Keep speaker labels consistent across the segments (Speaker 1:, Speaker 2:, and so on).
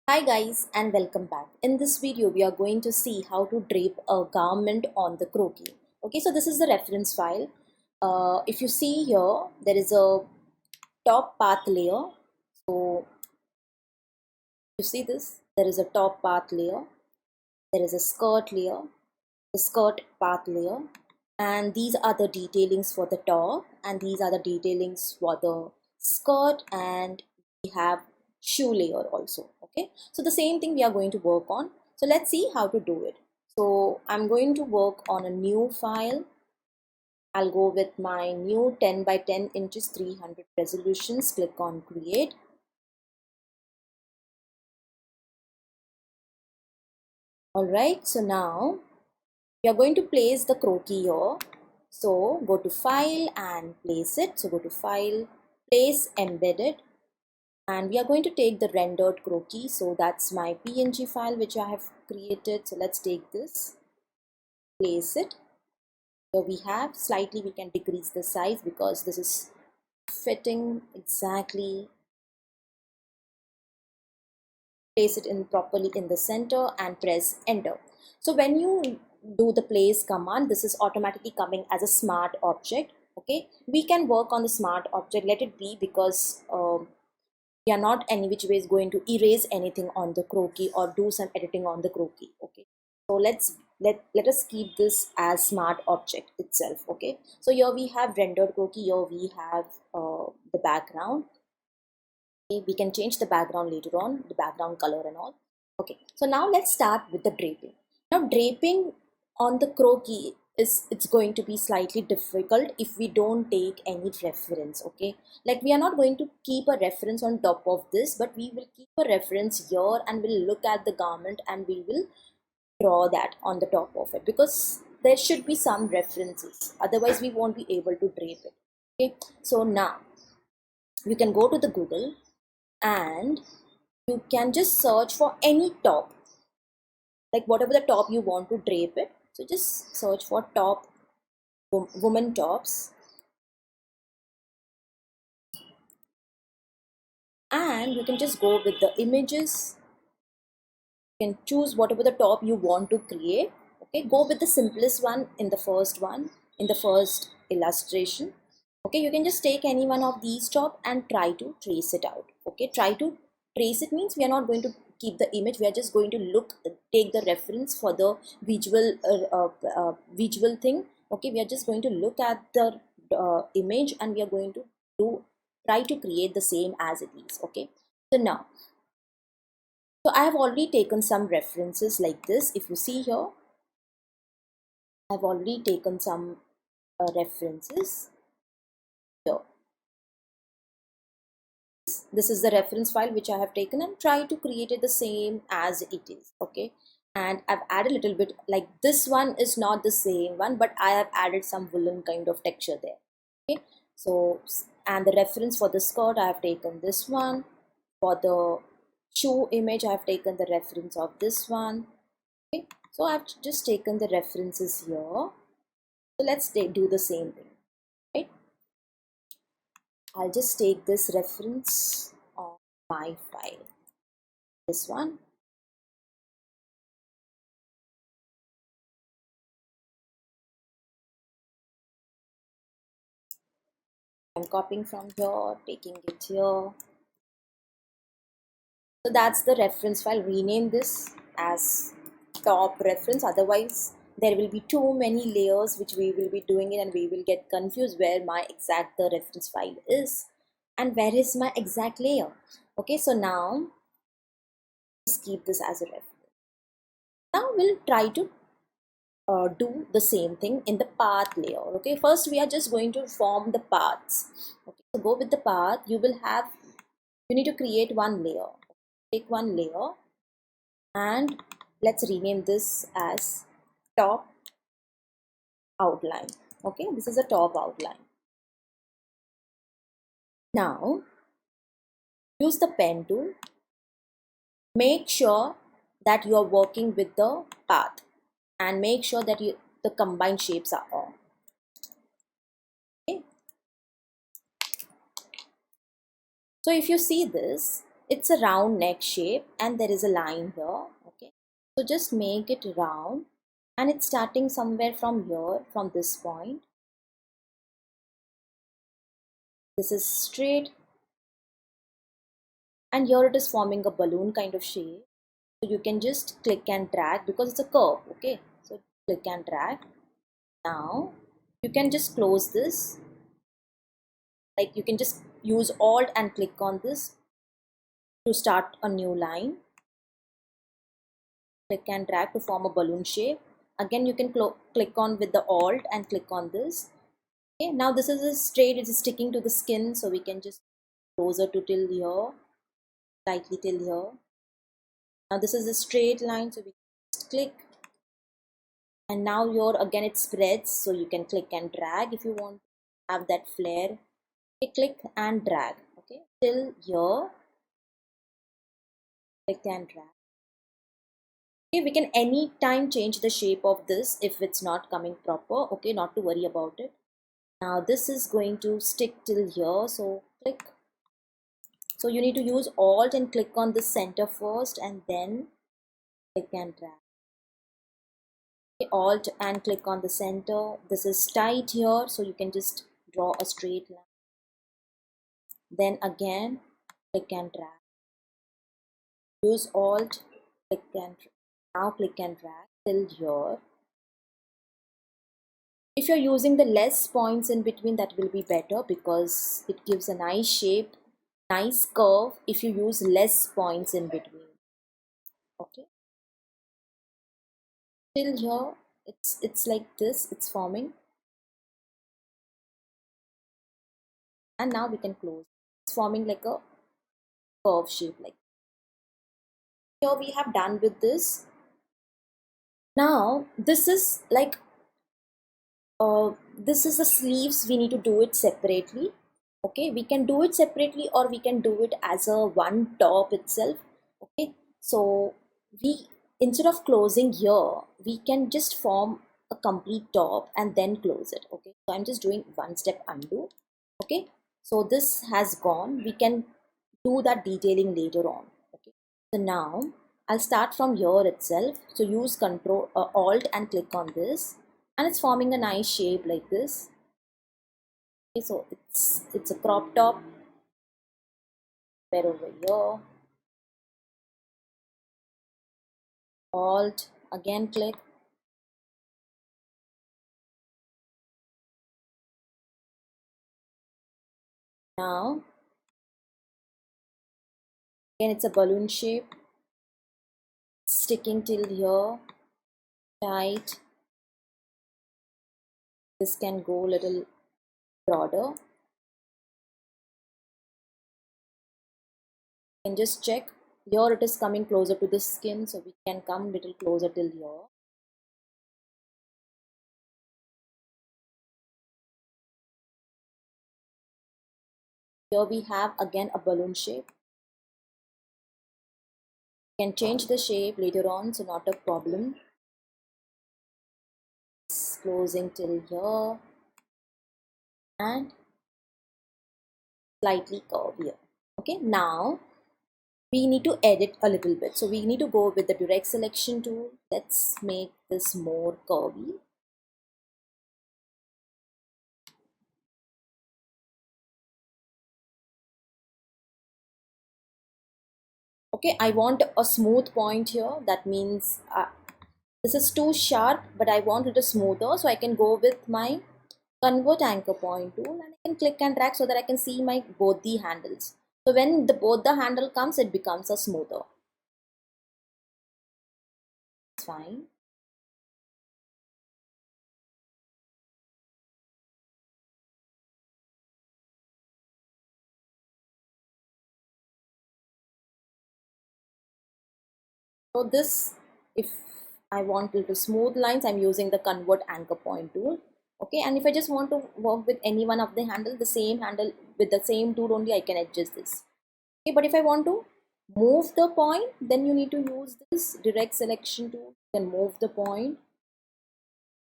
Speaker 1: Hi guys and welcome back. In this video we are going to see how to drape a garment on the croquis. Okay, so this is the reference file. If you see here, there is a top path layer. So you see this, there is a top path layer, there is a skirt layer, the skirt path layer, and these are the detailings for the top, and these are the detailings for the skirt, and we have shoe layer also. Okay, so the same thing we are going to work on. So let's see how to do it. So I'm going to work on a new file. I'll go with my new 10 by 10 inches 300 resolutions. Click on create. All right, so now we are going to place the croquis here. So go to file and place it. So go to file, place embedded, and we are going to take the rendered croquis. So that's my PNG file which I have created. So let's take this, place it. Here we have, slightly we can decrease the size because this is fitting exactly. Place it in properly in the center and press enter. So when you do the place command, this is automatically coming as a smart object. Okay, we can work on the smart object, let it be, because we are not any which way is going to erase anything on the croquis or do some editing on the croquis. Okay, so let us keep this as smart object itself. Okay, so here we have rendered croquis, here we have the background. Okay, we can change the background later on, the background color and all. Okay, so now let's start with the draping. Now draping on the croquis is, it's going to be slightly difficult if we don't take any reference. Okay, like we are not going to keep a reference on top of this, but we will keep a reference here and we'll look at the garment and we will draw that on the top of it, because there should be some references, otherwise we won't be able to drape it. Okay, so now you can go to the Google and you can just search for any top, like whatever the top you want to drape it. So just search for top, woman tops, and you can just go with the images. You can choose whatever the top you want to create. Okay, go with the simplest one in the first one, in the first illustration. Okay, you can just take any one of these top and try to trace it out. Okay, try to trace it means we are not going to keep the image, we are just going to look, take the reference for the visual thing. Okay, we are just going to look at the image and we are going to do, try to create the same as it is. Okay, so now, so I have already taken some references like this. If you see here, I've already taken some references here. This is the reference file which I have taken and try to create it the same as it is. Okay, and I've added a little bit, like this one is not the same one, but I have added some woolen kind of texture there. Okay, so, and the reference for the skirt I have taken this one. For the shoe image I have taken the reference of this one. Okay, so I've just taken the references here. So let's do the same thing, right? I'll just take this reference on my file, this one. I'm copying from here, taking it here. So that's the reference file. Rename this as top reference, otherwise there will be too many layers which we will be doing it and we will get confused where my exact the reference file is and where is my exact layer. Okay, so now just keep this as a reference. Now we'll try to do the same thing in the path layer. Okay, first we are just going to form the paths. Okay, so go with the path. You will have, you need to create one layer. Take one layer and let's rename this as top outline. Okay, this is a top outline. Now use the pen tool. Make sure that you are working with the path and make sure that the combined shapes are on. Okay, so if you see this, it's a round neck shape and there is a line here. Okay, so just make it round and it's starting somewhere from here, from this point. This is straight and here it is forming a balloon kind of shape. So you can just click and drag because it's a curve. Okay, so click and drag. Now you can just close this, like you can just use Alt and click on this to start a new line. Click and drag to form a balloon shape. Again you can click on with the Alt and click on this. Okay, now this is a straight, it is sticking to the skin, so we can just closer to till here, slightly till here. Now this is a straight line, so we just click, and now here again it spreads, so you can click and drag if you want to have that flare. Okay, click and drag, okay, till here, click and drag. Okay, we can anytime change the shape of this if it's not coming proper. Okay, not to worry about it. Now this is going to stick till here, so click. So you need to use Alt and click on the center first and then click and drag. Okay, Alt and click on the center. This is tight here, so you can just draw a straight line. Then again click and drag. Use Alt, click and now click and drag till here. If you're using the less points in between, that will be better because it gives a nice shape, nice curve if you use less points in between. Okay, till here it's like this, it's forming, and now we can close. It's forming like a curve shape. Like here we have done with this. Now this is like this is the sleeves. We need to do it separately. Okay, we can do it separately or we can do it as a one top itself. Okay, so we, instead of closing here, we can just form a complete top and then close it. Okay, so I'm just doing one step undo. Okay, so this has gone. We can do that detailing later on. Okay, so now I'll start from here itself. So use Control Alt and click on this, and it's forming a nice shape like this. Okay, so it's a crop top. Where over here, Alt, again click. Now again it's a balloon shape, sticking till here, tight. This can go a little broader. You can just check. Here it is coming closer to the skin, so we can come little closer till here. Here we have again a balloon shape. You can change the shape later on, so not a problem. It's closing till here and slightly curve here. Okay, now we need to edit a little bit. So we need to go with the direct selection tool. Let's make this more curvy. Okay, I want a smooth point here. That means this is too sharp, but I want it smoother, so I can go with my convert anchor point tool and I can click and drag so that I can see my both the handles. So when both the handle comes, it becomes a smoother. It's fine. So this, if I want little smooth lines, I'm using the convert anchor point tool. Okay, and if I just want to work with any one of the handle, the same handle with the same tool only, I can adjust this. Okay, but if I want to move the point, then you need to use this direct selection tool. You can move the point,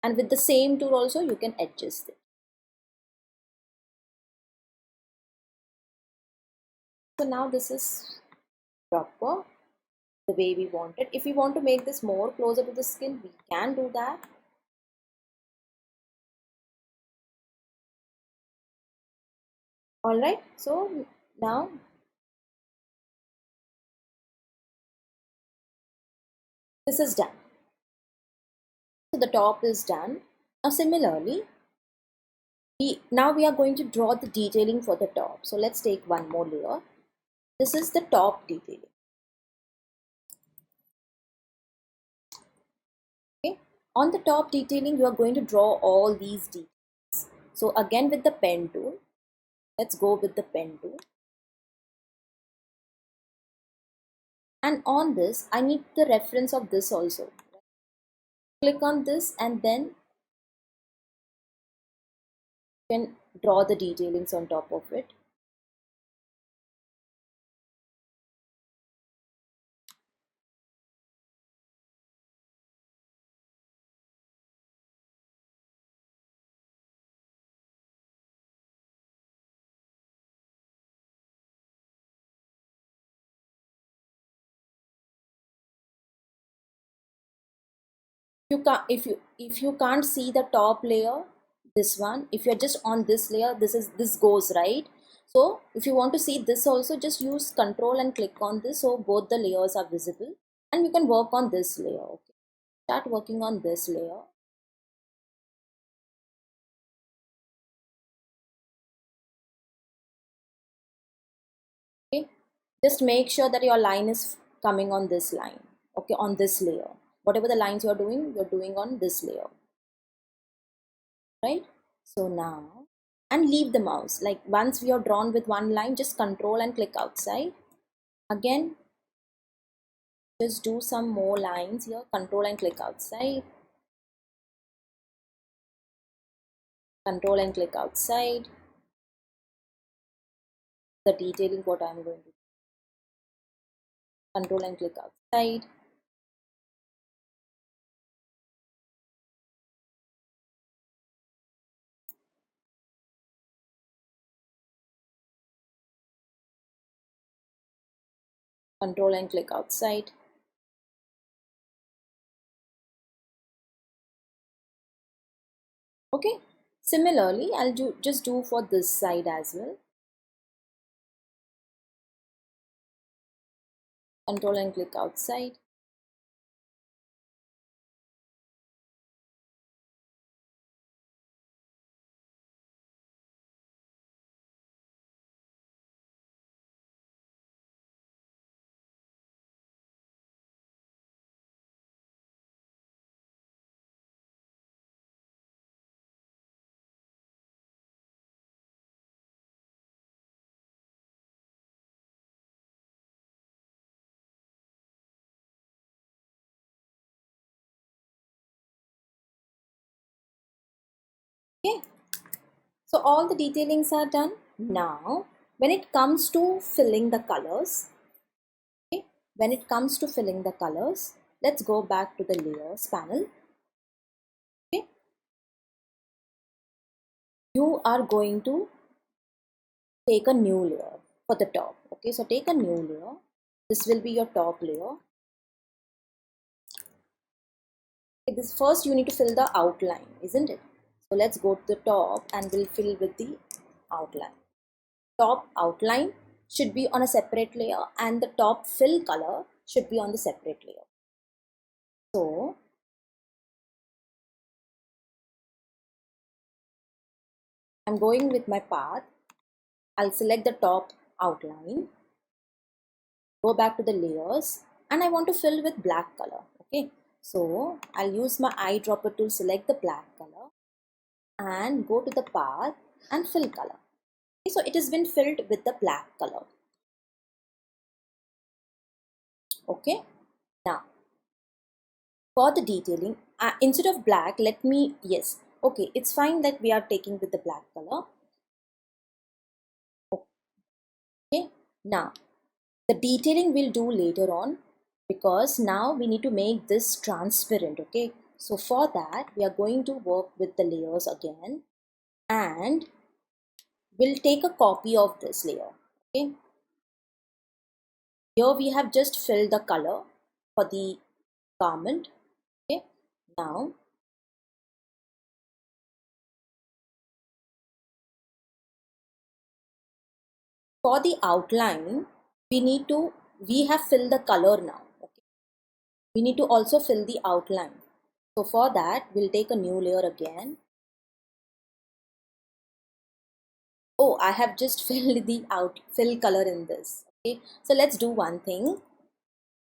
Speaker 1: and with the same tool also you can adjust it. So now this is proper the way we want it. If we want to make this more closer to the skin, we can do that. Alright, so now this is done. So the top is done. Now similarly, now we are going to draw the detailing for the top. So let's take one more layer. This is the top detailing. Okay. On the top detailing, you are going to draw all these details. So again with the pen tool, let's go with the pen tool. And on this, I need the reference of this also. Click on this and then you can draw the detailings on top of it. You can't, if you can't see the top layer, this one, if you're just on this layer, this goes right. So if you want to see this also, just use control and click on this so both the layers are visible, and you can work on this layer. Okay, start working on this layer. Okay, just make sure that your line is coming on this line. Okay, on this layer, whatever the lines you're doing on this layer, right? So now, and leave the mouse, like once we are drawn with one line, just control and click outside. Again, just do some more lines here, control and click outside, control and click outside. The detailing what I'm going to do, control and click outside, control and click outside. Okay, similarly I'll just do for this side as well. Control and click outside, okay. So all the detailings are done. Now when it comes to filling the colors, okay, when it comes to filling the colors, let's go back to the layers panel. Okay, you are going to take a new layer for the top. Okay, so take a new layer. This will be your top layer. Okay, this first you need to fill the outline, isn't it? So let's go to the top and we'll fill with the outline. Top outline should be on a separate layer and the top fill color should be on the separate layer. So I'm going with my path. I'll select the top outline, go back to the layers, and I want to fill with black color. Okay, so I'll use my eyedropper to select the black color and go to the path and fill color. Okay, so it has been filled with the black color. Okay, now for the detailing, instead of black, let me, yes, okay, it's fine that we are taking with the black color. Okay, now the detailing we'll do later on, because now we need to make this transparent. Okay, so for that we are going to work with the layers again, and we'll take a copy of this layer. Okay, Here we have just filled the color for the garment. Okay, now for the outline, we have filled the color now. Okay, we need to also fill the outline. So for that, we'll take a new layer again. Oh, I have just filled the fill color in this. Okay, so let's do one thing.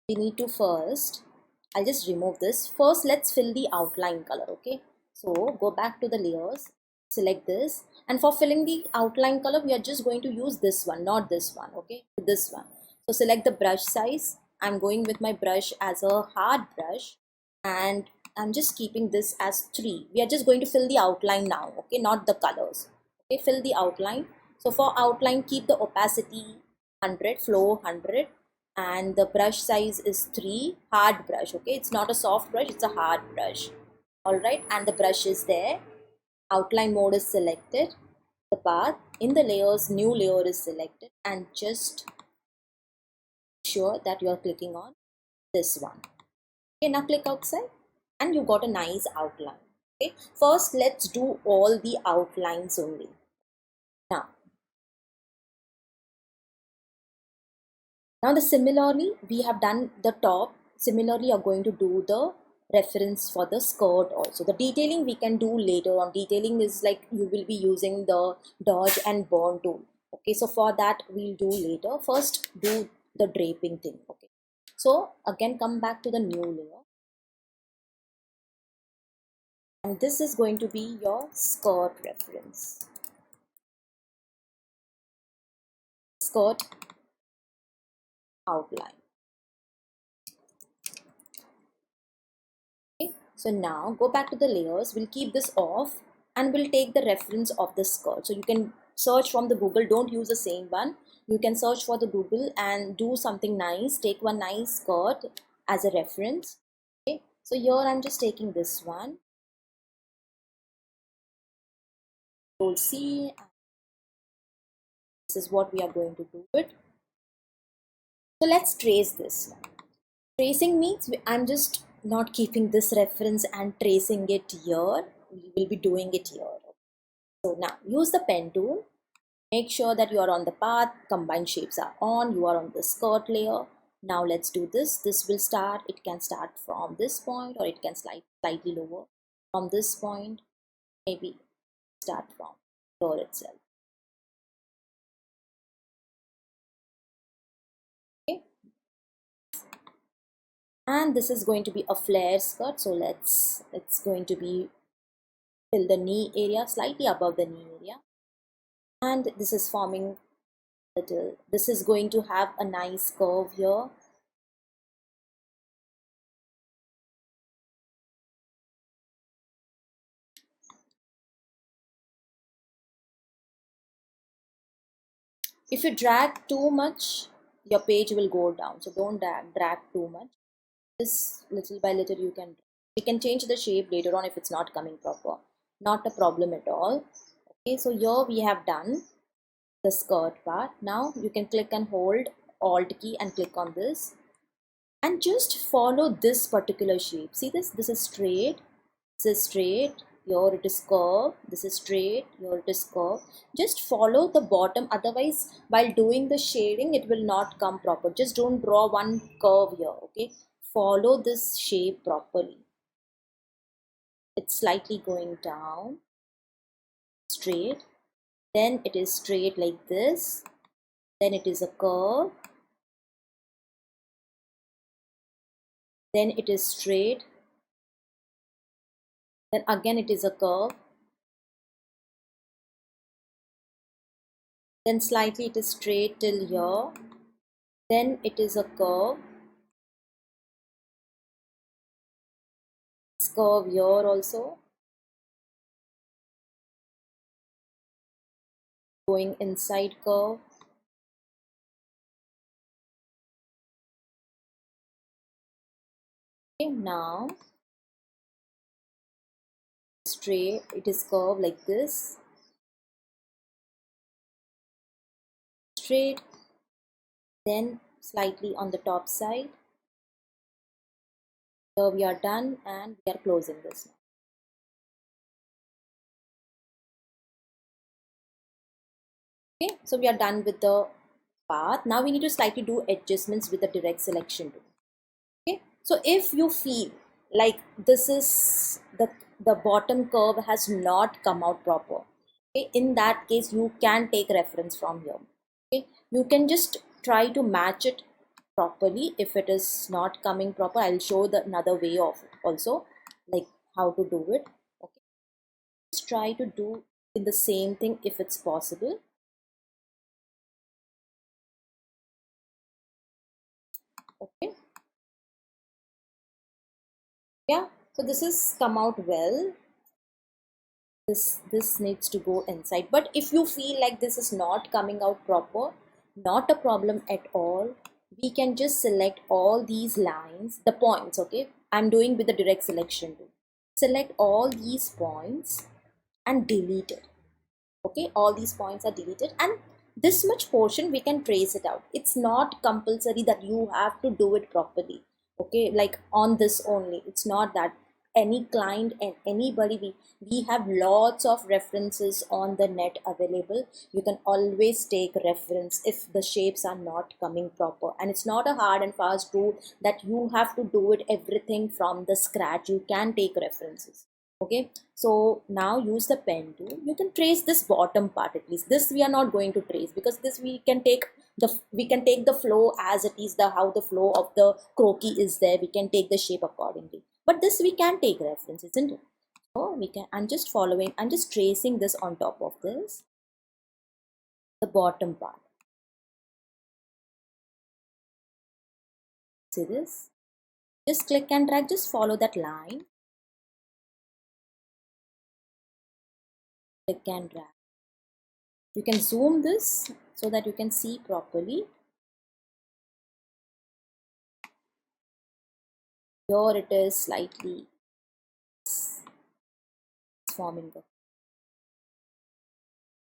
Speaker 1: We need to first, I'll just remove this. First, let's fill the outline color. Okay, so go back to the layers, select this, and for filling the outline color, we are just going to use this one, not this one. Okay, this one. So select the brush size. I'm going with my brush as a hard brush, and I'm just keeping this as 3. We are just going to fill the outline now. Okay, not the colors. Okay, fill the outline. So for outline, keep the opacity 100, flow 100, and the brush size is 3. Hard brush. Okay, it's not a soft brush, it's a hard brush. All right, and the brush is there. Outline mode is selected. The path in the layers, new layer is selected, and just sure that you are clicking on this one. Okay, now click outside and you got a nice outline. Okay, first let's do all the outlines only. Now similarly we have done the top. Similarly you are going to do the reference for the skirt also. The detailing we can do later on. Detailing is like you will be using the dodge and burn tool. Okay, so for that we'll do later. First do the draping thing. Okay, so again come back to the new layer, and this is going to be your skirt reference. Skirt outline. Okay, so now go back to the layers. We'll keep this off and we'll take the reference of the skirt. So you can search from the Google, don't use the same one. You can search for the Google and do something nice. Take one nice skirt as a reference. Okay, so here I'm just taking this one. Control C. This is what we are going to do it. So let's trace this now. Tracing means I'm just not keeping this reference and tracing it here. We will be doing it here. So now use the pen tool. Make sure that you are on the path, combine shapes are on, you are on the skirt layer. Now let's do this. This will start, it can start from this point or it can slightly lower. From this point, maybe start from here itself. Okay. And this is going to be a flare skirt. So it's going to be till the knee area, slightly above the knee area. And this is forming little, this is going to have a nice curve here. If you drag too much, your page will go down. So don't drag too much. This little by little we can change the shape later on if it's not coming proper. Not a problem at all. Okay, so here we have done the skirt part. Now you can click and hold Alt key and click on this and just follow this particular shape. See this? This is straight. This is straight. Here it is curved. This is straight. Here it is curved. Just follow the bottom. Otherwise, while doing the shading, it will not come proper. Just don't draw one curve here. Okay. Follow this shape properly. It's slightly going down. Straight. Then it is straight like this. Then it is a curve. Then it is straight. Then again it is a curve. Then slightly it is straight till here. Then it is a curve. It's curve here also. Going inside curve. Okay, now straight, it is curved like this. Straight, then slightly on the top side. Here we are done and we are closing this now. Okay, so we are done with the path. Now we need to slightly do adjustments with the direct selection tool. Okay, so if you feel like this is the bottom curve has not come out proper, okay, in that case you can take reference from here. Okay, you can just try to match it properly. If it is not coming proper, I'll show the another way of also, like how to do it. Okay, just try to do in the same thing if it's possible. Okay, yeah, so this is come out well. This needs to go inside, but if you feel like this is not coming out proper, not a problem at all. We can just select all these lines, the points. Okay, I'm doing with the direct selection tool. Select all these points and delete it. Okay, all these points are deleted, and this much portion we can trace it out. It's not compulsory that you have to do it properly. Okay, like on this only, it's not that. Any client and anybody, we have lots of references on the net available. You can always take reference if the shapes are not coming proper, and it's not a hard and fast rule that you have to do it everything from the scratch. You can take references. Okay, so now use the pen tool. You can trace this bottom part at least. This we are not going to trace because this we can take the flow as it is, the how the flow of the croquis is there. We can take the shape accordingly, but this we can take reference, isn't it? So we can, I'm just tracing this on top of this, the bottom part. See this? Just click and drag, just follow that line. Click and drag. You can zoom this so that you can see properly. Here it is slightly forming the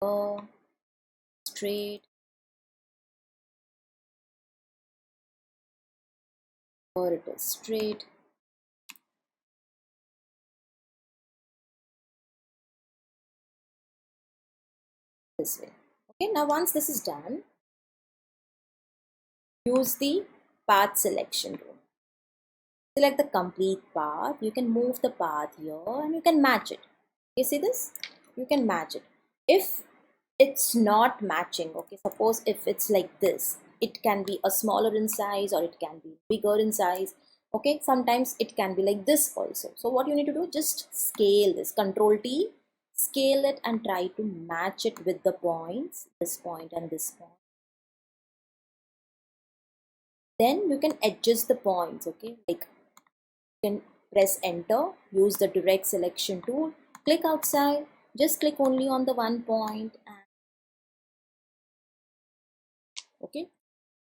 Speaker 1: curve, straight. Here it is straight. This way. Okay, now once this is done, use the path selection tool. Select the complete path. You can move the path here and you can match it. You see this? You can match it. If it's not matching, okay, suppose if it's like this, it can be a smaller in size or it can be bigger in size. Okay, sometimes it can be like this also. So what you need to do, just scale this, Control T, scale it and try to match it with the points, this point and this point. Then you can adjust the points. Okay, like you can press enter, use the direct selection tool, click outside, just click only on the one point, and okay,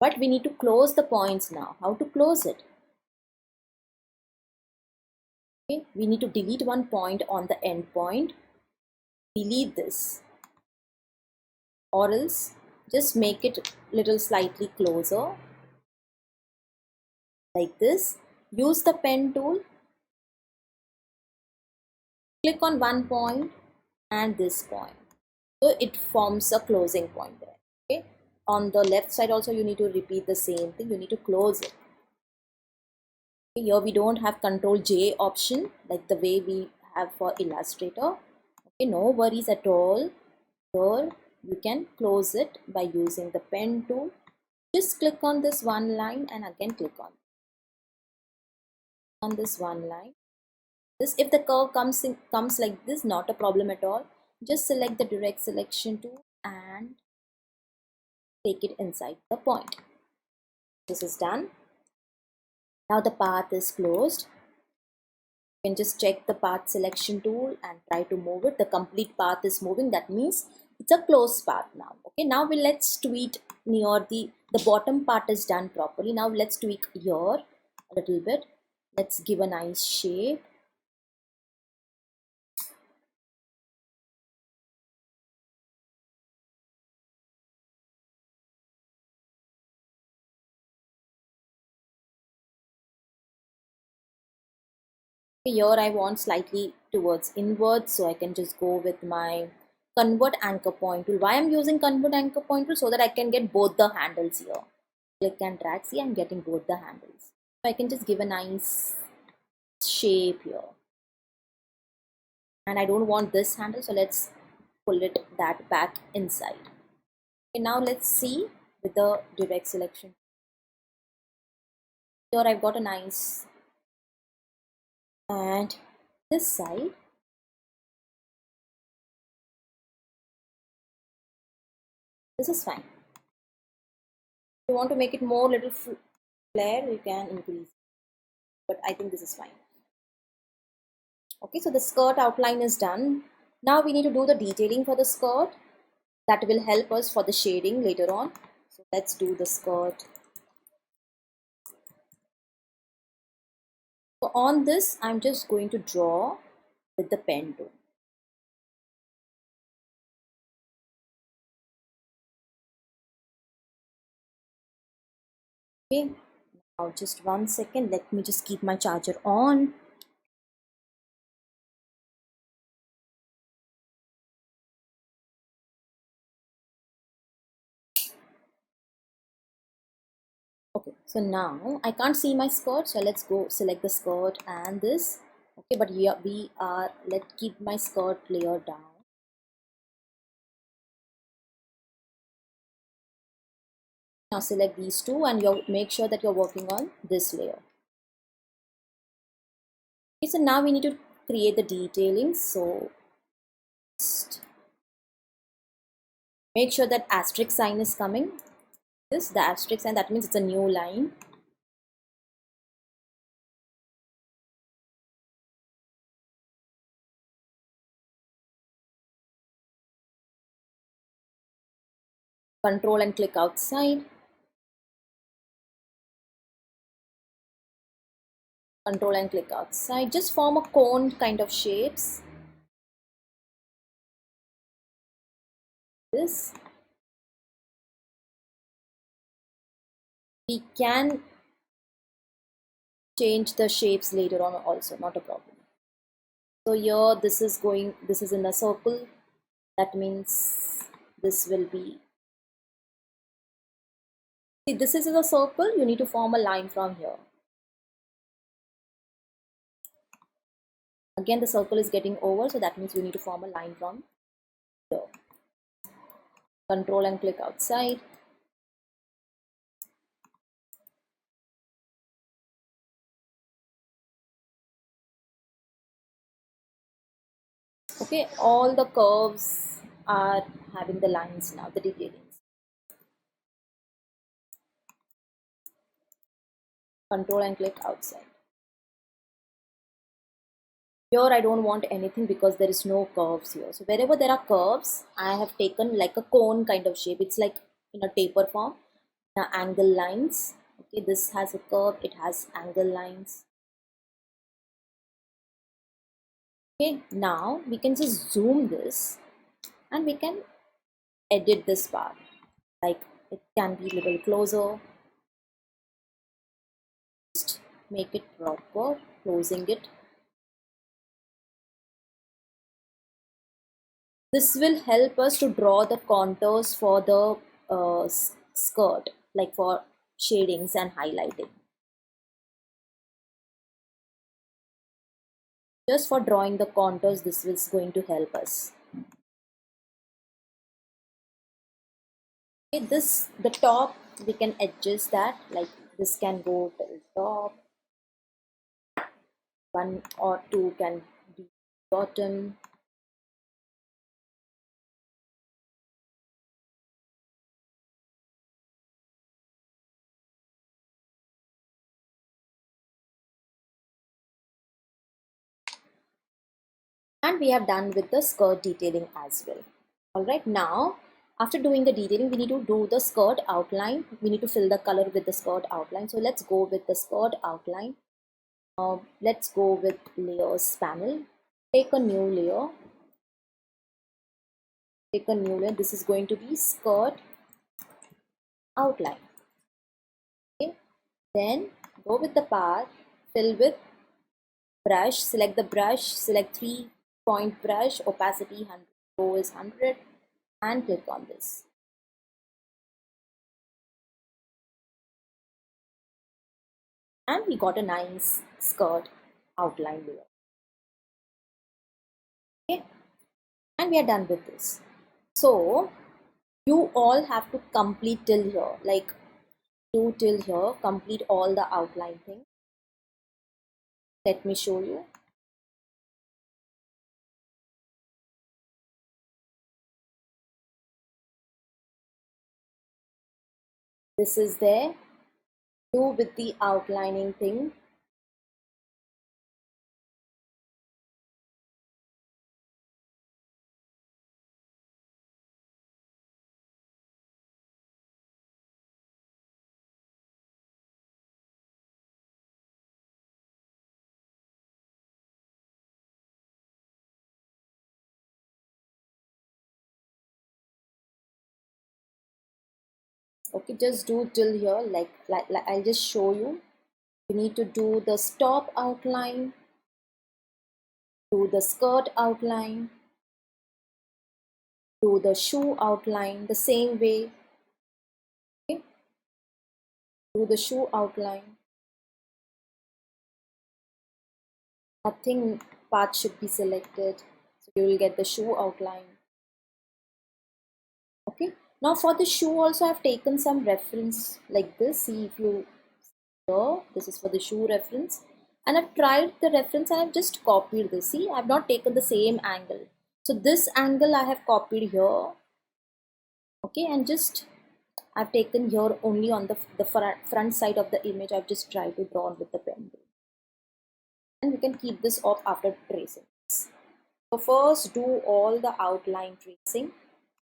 Speaker 1: but we need to close the points now. How to close it? Okay, we need to delete one point on the end point. Delete this, or else just make it little slightly closer like this. Use the pen tool, click on one point and this point, so it forms a closing point there. Okay, on the left side also you need to repeat the same thing. You need to close it. Okay, here we don't have Control J option like the way we have for Illustrator. Okay, no worries at all. Here you can close it by using the pen tool. Just click on this one line and again click on this one line. This, if the curve comes like this, not a problem at all. Just select the direct selection tool and take it inside the point. This is done. Now the path is closed. You can just check the path selection tool and try to move it. The complete path is moving. That means it's a closed path now. Okay, now let's tweak near the bottom part is done properly. Now let's tweak here a little bit. Let's give a nice shape. Here I want slightly towards inwards, so I can just go with my convert anchor point tool. Why I'm using convert anchor point tool? So that I can get both the handles here. Click and drag. See, I'm getting both the handles. So I can just give a nice shape here. And I don't want this handle, so let's pull it that back inside. Okay, now let's see with the direct selection. Here I've got a nice, and this side, this is fine. If you want to make it more little flare, you can increase, but I think this is fine. Okay, so the skirt outline is done. Now we need to do the detailing for the skirt. That will help us for the shading later on. So let's do the skirt. So on this, I'm just going to draw with the pen tool. Okay, now just 1 second. Let me just keep my charger on. Okay, so now I can't see my skirt, so let's go select the skirt and this. Okay, but here we are, let's keep my skirt layer down. Now select these two and you make sure that you're working on this layer. Okay, so now we need to create the detailing. So make sure that asterisk sign is coming. This, the asterisk sign, that means it's a new line. Control and click outside. Control and click outside. Just form a cone kind of shapes. This. We can change the shapes later on also, not a problem. So here this is in a circle. That means this will be, see, this is in a circle. You need to form a line from here. Again, the circle is getting over, so that means we need to form a line from here. Control and click outside. Okay, all the curves are having the lines now, the detailings. Control and click outside. Here I don't want anything because there is no curves here. So wherever there are curves, I have taken like a cone kind of shape. It's like in a taper form. Now angle lines. Okay, this has a curve, it has angle lines. Okay, now we can just zoom this and we can edit this part. Like it can be a little closer. Just make it proper, closing it. This will help us to draw the contours for the skirt, like for shadings and highlighting. Just for drawing the contours, this is going to help us. Okay, this, the top, we can adjust that, like this can go to the top, one or two can be bottom. And we have done with the skirt detailing as well. All right, now after doing the detailing, we need to do the skirt outline. We need to fill the color with the skirt outline. So let's go with the skirt outline. Let's go with layers panel. Take a new layer. Take a new layer. This is going to be skirt outline. Okay. Then go with the path, fill with brush, select the brush, select 3-point brush, opacity 100, row is 100, and click on this. And we got a nice skirt outline layer. Okay, and we are done with this. So you all have to complete till here, like do till here, complete all the outline thing. Let me show you. This is there. Do with the outlining thing. Okay, just do till here, like I'll just show you. You need to do the stop outline, do the skirt outline, do the shoe outline the same way. Okay, do the shoe outline. Nothing part should be selected, so you will get the shoe outline. Okay, now for the shoe also I've taken some reference like this. See if you here, this is for the shoe reference, and I've tried the reference and I've just copied this. See, I've not taken the same angle, so this angle I have copied here. Okay, and just I've taken here only on the front side of the image. I've just tried to draw with the pen, and we can keep this off after tracing. So first do all the outline tracing.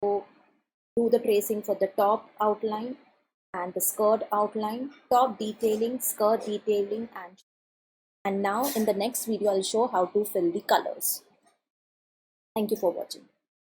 Speaker 1: So do the tracing for the top outline and the skirt outline, top detailing, skirt detailing, and now in the next video I'll show how to fill the colors. Thank you for watching.